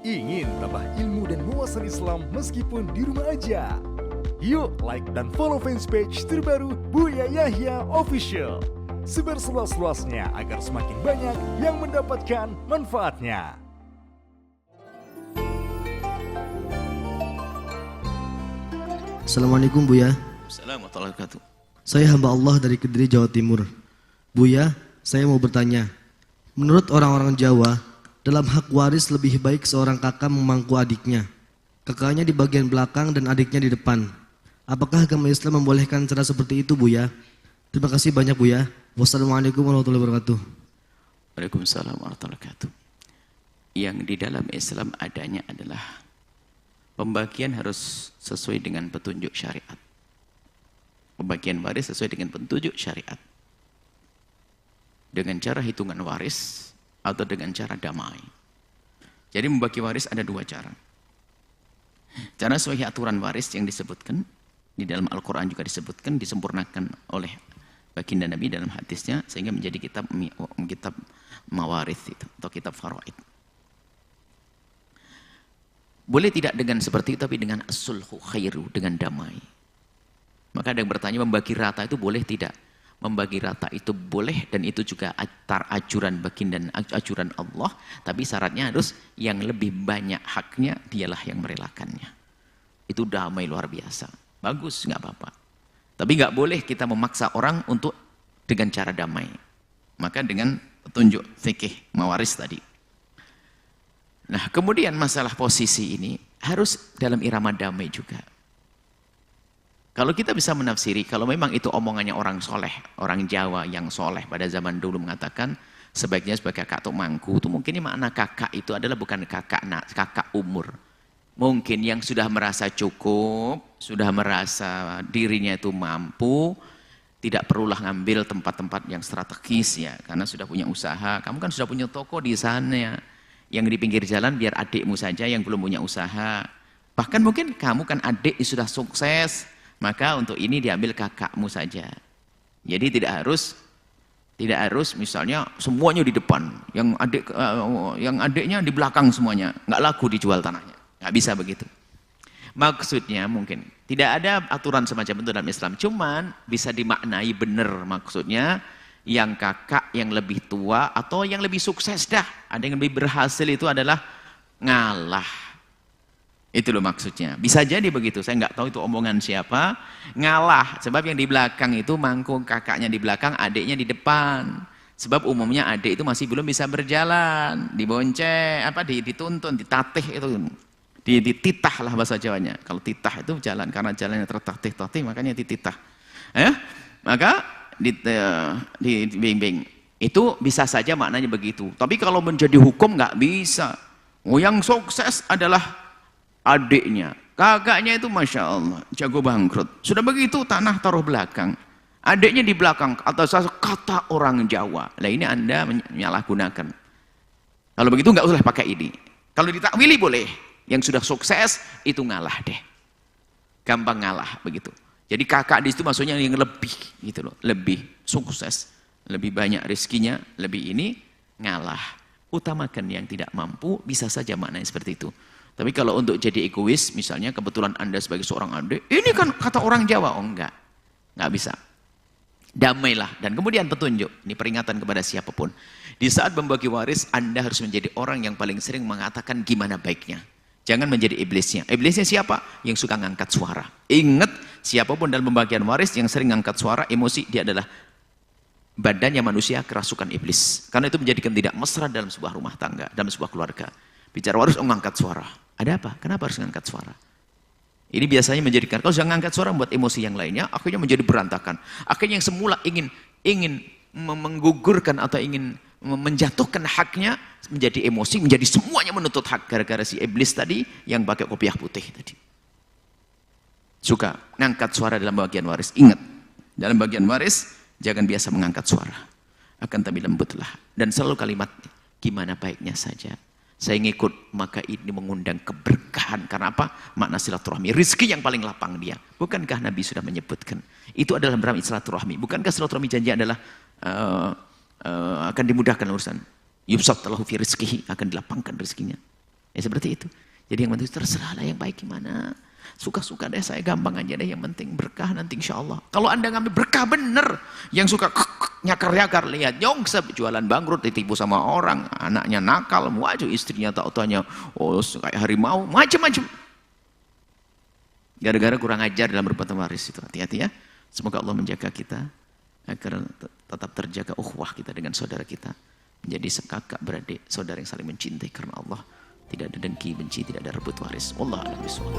Ingin tambah ilmu dan wawasan Islam meskipun di rumah aja? Yuk like dan follow fanpage terbaru Buya Yahya Official. Sebar seluas-luasnya agar semakin banyak yang mendapatkan manfaatnya. Assalamualaikum Buya. Assalamualaikum warahmatullahi wabarakatuh. Saya hamba Allah dari Kediri, Jawa Timur. Buya, saya mau bertanya. Menurut orang-orang Jawa, dalam hak waris lebih baik seorang kakak memangku adiknya. Kakaknya di bagian belakang dan adiknya di depan. Apakah agama Islam membolehkan cara seperti itu, Buya? Terima kasih banyak, Buya. Wassalamualaikum warahmatullahi wabarakatuh. Waalaikumsalam warahmatullahi wabarakatuh. Yang di dalam Islam adanya adalah pembagian harus sesuai dengan petunjuk syariat. Pembagian waris sesuai dengan petunjuk syariat. Dengan cara hitungan waris atau dengan cara damai. Jadi membagi waris ada dua cara. Cara sesuai aturan waris yang disebutkan di dalam Al-Quran juga disebutkan, disempurnakan oleh baginda Nabi dalam hadisnya sehingga menjadi kitab mawarith itu atau kitab faraid. Boleh tidak dengan seperti itu, tapi dengan as-sulhu khairu, dengan damai. Maka ada yang bertanya, membagi rata itu boleh tidak? Membagi rata itu boleh, dan itu juga ajuran baginda, ajuran Allah, tapi syaratnya harus yang lebih banyak haknya dialah yang merelakannya. Itu damai luar biasa. Bagus, nggak apa-apa. Tapi nggak boleh kita memaksa orang untuk dengan cara damai. Maka dengan petunjuk fikih mawaris tadi. Nah, kemudian masalah posisi ini harus dalam irama damai juga. Kalau kita bisa menafsiri, kalau memang itu omongannya orang soleh, orang Jawa yang soleh pada zaman dulu mengatakan sebaiknya sebagai kakak atau mangku, itu mungkin makna kakak itu adalah bukan kakak umur. Mungkin yang sudah merasa cukup, sudah merasa dirinya itu mampu, tidak perulah ngambil tempat-tempat yang strategis ya, karena sudah punya usaha. Kamu kan sudah punya toko di sana, yang di pinggir jalan biar adikmu saja yang belum punya usaha. Bahkan mungkin kamu kan adik yang sudah sukses, maka untuk ini diambil kakakmu saja. Jadi tidak harus misalnya semuanya di depan, yang adiknya di belakang semuanya, nggak laku dijual tanahnya, nggak bisa begitu. Maksudnya mungkin tidak ada aturan semacam itu dalam Islam, cuman bisa dimaknai benar maksudnya yang kakak yang lebih tua atau yang lebih sukses dah, ada yang lebih berhasil itu adalah ngalah. Itu loh maksudnya. Bisa jadi begitu. Saya nggak tahu itu omongan siapa. Ngalah. Sebab yang di belakang itu mangkuk kakaknya di belakang, adiknya di depan. Sebab umumnya adik itu masih belum bisa berjalan. Dibonceng, dituntun, ditatih itu. Dititah lah bahasa Jawanya. Kalau titah itu jalan. Karena jalannya tertatih-tatih makanya dititah. Maka dibimbing. Itu bisa saja maknanya begitu. Tapi kalau menjadi hukum nggak bisa. Yang sukses adalah adiknya, kakaknya itu Masya Allah jago bangkrut, sudah begitu tanah taruh belakang, adiknya di belakang atas kata orang Jawa. Nah ini Anda menyalahgunakan. Kalau begitu nggak usah pakai ini. Kalau ditakwili boleh, yang sudah sukses itu ngalah deh, gampang ngalah begitu. Jadi kakak di situ maksudnya yang lebih gitu loh, lebih sukses, lebih banyak rezekinya, lebih ini ngalah. Utamakan yang tidak mampu, bisa saja maknanya seperti itu. Tapi kalau untuk jadi egois, misalnya kebetulan Anda sebagai seorang adik, ini kan kata orang Jawa, oh enggak bisa. Damailah, dan kemudian petunjuk, ini peringatan kepada siapapun. Di saat membagi waris, Anda harus menjadi orang yang paling sering mengatakan gimana baiknya. Jangan menjadi iblisnya. Iblisnya siapa? Yang suka ngangkat suara. Ingat, siapapun dalam pembagian waris yang sering ngangkat suara, emosi, dia adalah badannya manusia kerasukan iblis. Karena itu menjadikan tidak mesra dalam sebuah rumah tangga, dalam sebuah keluarga. Bicara waris, ngangkat suara. Ada apa? Kenapa harus ngangkat suara? Ini biasanya menjadikan, kalau sudah ngangkat suara membuat emosi yang lainnya, akhirnya menjadi berantakan. Akhirnya yang semula ingin menggugurkan atau ingin menjatuhkan haknya, menjadi emosi, menjadi semuanya menuntut hak. Gara-gara si iblis tadi yang pakai kopiah putih tadi. Suka ngangkat suara dalam bagian waris. Ingat, dalam bagian waris, jangan biasa mengangkat suara. Akan tapi lembutlah. Dan selalu kalimat, gimana baiknya saja. Saya ngikut, maka ini mengundang keberkahan. Karena apa? Makna silaturahmi. Rizki yang paling lapang dia. Bukankah Nabi sudah menyebutkan? Itu adalah berarti silaturahmi. Bukankah silaturahmi janji adalah akan dimudahkan urusan? Yubsat lahu fi rizkihi, akan dilapangkan rezekinya. Ya seperti itu. Jadi yang penting terserahlah yang baik gimana. Suka-suka deh, saya gampang aja deh, yang penting berkah nanti insya Allah. Kalau Anda ngambil berkah bener, yang suka nyakar-nyakar, lihat nyongsep, jualan bangkrut, ditipu sama orang, anaknya nakal, wajah istrinya tak-tanya, oh kayak harimau, macam-macam. Gara-gara kurang ajar dalam berbuat waris itu, hati-hati ya. Semoga Allah menjaga kita, agar tetap terjaga ukhuwah kita dengan saudara kita. Menjadi sekakak beradik, saudara yang saling mencintai karena Allah. Tidak ada dengki, benci, tidak ada rebut waris. Wallahu a'lam bishawab.